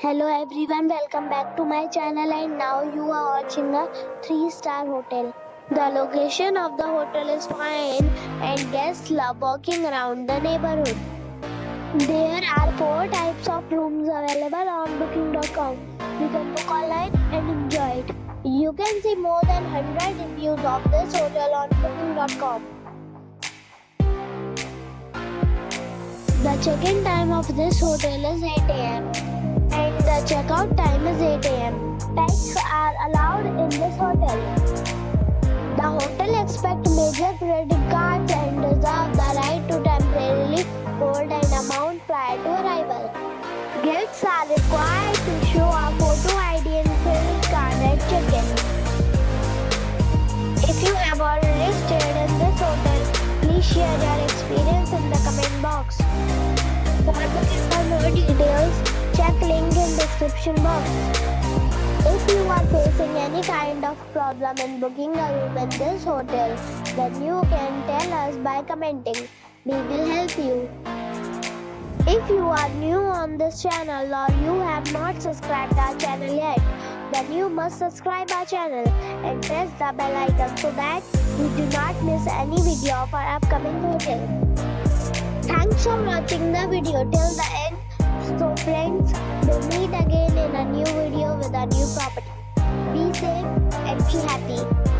Hello everyone, welcome back to my channel and now you are watching a 3-star hotel. The location of the hotel is fine and guests love walking around the neighborhood. There are 4 types of rooms available on booking.com. You can book online and enjoy it. You can see more than 100 reviews of this hotel on booking.com. The check-in time of this hotel is 8 am. And the checkout time is 8 am. Pets are allowed in this hotel. The hotel accepts major credit cards and reserves the right to temporarily hold an amount prior to arrival. Guests are required to show a photo ID and credit card at check-in. If you have already stayed in this hotel, please share your experience in the comment box. For booking or more details, check link in description box. If you are facing any kind of problem in booking a room in this hotel, then you can tell us by commenting. We will help you. If you are new on this channel or you have not subscribed our channel yet, then you must subscribe our channel and press the bell icon so that you do not miss any video of our upcoming hotel. Thanks for watching the video till the end. So friends, we'll meet again in a new video with a new property. Be safe and be happy.